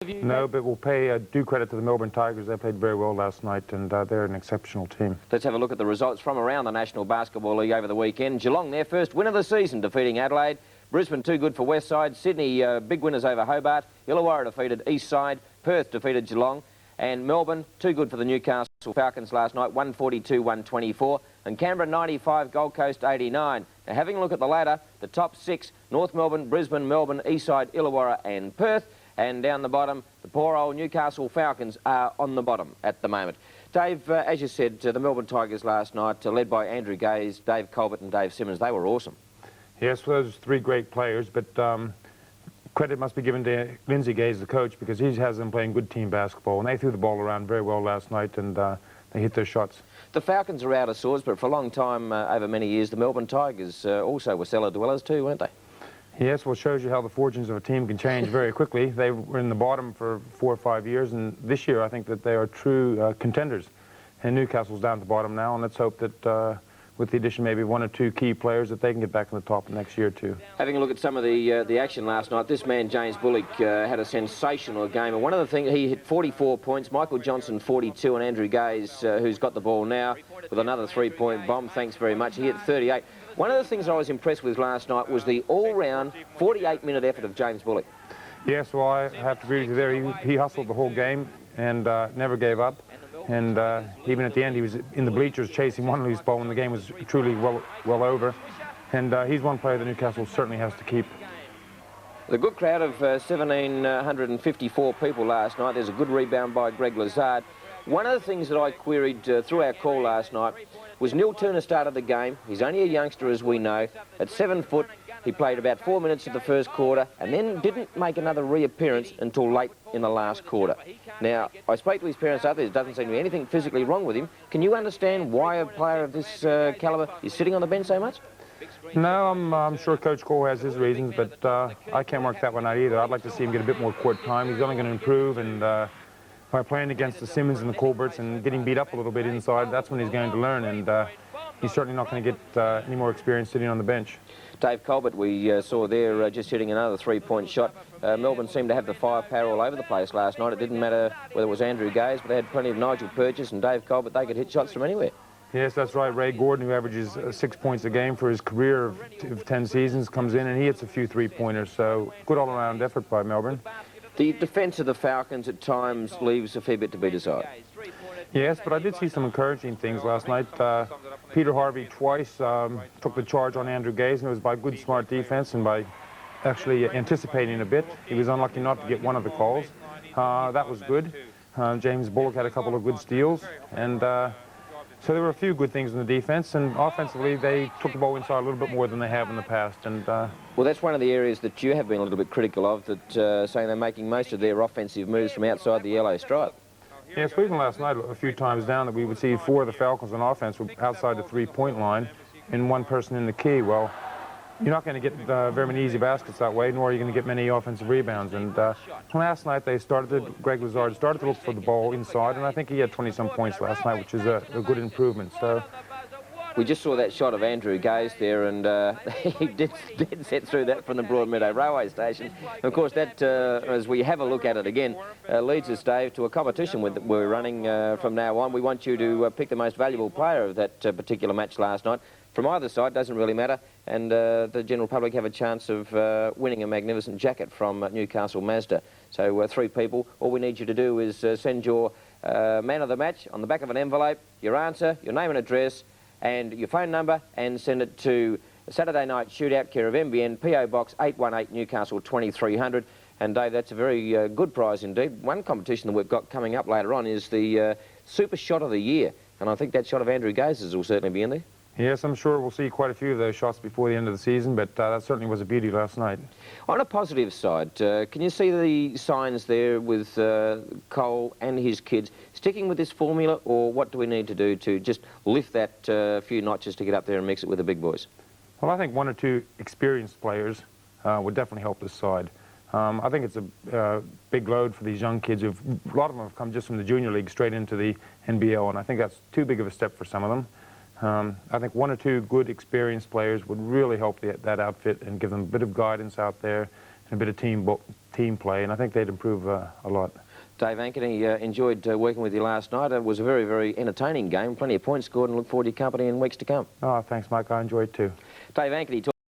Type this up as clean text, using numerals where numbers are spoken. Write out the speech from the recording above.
No, but we'll pay due credit to the Melbourne Tigers. They played very well last night, and they're an exceptional team. Let's have a look at the results from around the National Basketball League over the weekend. Geelong, their first win of the season, defeating Adelaide. Brisbane, too good for Westside. Sydney, big winners over Hobart. Illawarra defeated Eastside. Perth defeated Geelong. And Melbourne, too good for the Newcastle Falcons last night, 142-124. And Canberra, 95, Gold Coast, 89. Now, having a look at the ladder, the top six, North Melbourne, Brisbane, Melbourne, Eastside, Illawarra and Perth. And down the bottom, the poor old Newcastle Falcons are on the bottom at the moment. Dave, as you said, the Melbourne Tigers last night, led by Andrew Gaze, Dave Colbert and Dave Simmons, they were awesome. Yes, well, those three great players, but credit must be given to Lindsay Gaze, the coach, because he has them playing good team basketball, and they threw the ball around very well last night, and they hit their shots. The Falcons are out of sorts, but for a long time, over many years, the Melbourne Tigers also were cellar dwellers too, weren't they? Yes, well, it shows you how the fortunes of a team can change very quickly. They were in the bottom for 4 or 5 years, and this year I think that they are true contenders. And Newcastle's down at the bottom now, and let's hope that with the addition maybe 1 or 2 key players that they can get back in the top next year too. Having a look at some of the action last night, this man James Bullock had a sensational game, and one of the things, he hit 44 points, Michael Johnson 42, and Andrew Gaze, who's got the ball now with another 3-point bomb, thanks very much, he hit 38. One of the things I was impressed with last night was the all-round 48-minute effort of James Bullock. Yes, well, I have to agree with you there. He hustled the whole game and never gave up. And even at the end, he was in the bleachers chasing one loose ball when the game was truly well over. And he's one player that Newcastle certainly has to keep. The good crowd of 1,754 people last night. There's a good rebound by Greg Lazard. One of the things that I queried through our call last night was Neil Turner started the game. He's only a youngster, as we know. At 7 foot, he played about 4 minutes of the first quarter and then didn't make another reappearance until late in the last quarter. Now, I spoke to his parents out there. There doesn't seem to be anything physically wrong with him. Can you understand why a player of this calibre is sitting on the bench so much? No, I'm sure Coach Cole has his reasons, but I can't work that one out either. I'd like to see him get a bit more court time. He's only going to improve, and by playing against the Simmons and the Colberts and getting beat up a little bit inside, that's when he's going to learn, and he's certainly not going to get any more experience sitting on the bench. Dave Colbert, we saw there just hitting another 3-point shot. Melbourne seemed to have the firepower all over the place last night. It didn't matter whether it was Andrew Gaze, but they had plenty of Nigel Purchase and Dave Colbert. They could hit shots from anywhere. Yes, that's right. Ray Gordon, who averages 6 points a game for his career of 10 seasons, comes in and he hits a few 3-pointers. So good all-around effort by Melbourne. The defence of the Falcons at times leaves a fair bit to be desired. Yes, but I did see some encouraging things last night. Peter Harvey twice took the charge on Andrew Gaze, and it was by good, smart defence and by actually anticipating a bit. He was unlucky not to get one of the calls. That was good. James Bullock had a couple of good steals, and so there were a few good things in the defence, and offensively they took the ball inside a little bit more than they have in the past. And well, that's one of the areas that you have been a little bit critical of, that saying they're making most of their offensive moves from outside the yellow stripe. Yes, even last night a few times down that we would see 4 of the Falcons on offense were outside the 3-point line and 1 person in the key. Well, you're not going to get very many easy baskets that way, nor are you going to get many offensive rebounds. And last night Greg Lazard started to look for the ball inside, and I think he had 20-some points last night, which is a good improvement. So we just saw that shot of Andrew Gaze there, and he did set through that from the Broadmeadow Railway Station. And of course, that, as we have a look at it again, leads us, Dave, to a competition we're running from now on. We want you to pick the most valuable player of that particular match last night. From either side, doesn't really matter, and the general public have a chance of winning a magnificent jacket from Newcastle Mazda. So 3 people, all we need you to do is send your man of the match on the back of an envelope, your answer, your name and address, and your phone number, and send it to Saturday Night Shootout, care of MBN, PO Box 818, Newcastle 2300. And Dave, that's a very good prize indeed. One competition that we've got coming up later on is the Super Shot of the Year, and I think that shot of Andrew Gaze's will certainly be in there. Yes, I'm sure we'll see quite a few of those shots before the end of the season, but that certainly was a beauty last night. On a positive side, can you see the signs there with Cole and his kids sticking with this formula, or what do we need to do to just lift that few notches to get up there and mix it with the big boys? Well, I think 1 or 2 experienced players would definitely help this side. I think it's a big load for these young kids. A lot of them have come just from the junior league straight into the NBL, and I think that's too big of a step for some of them. I think 1 or 2 good experienced players would really help that outfit and give them a bit of guidance out there and a bit of team play, and I think they'd improve a lot. Dave Ankeny, enjoyed working with you last night. It was a very, very entertaining game. Plenty of points scored, and look forward to your company in weeks to come. Oh, thanks, Mike. I enjoyed it too. Dave Ankeny.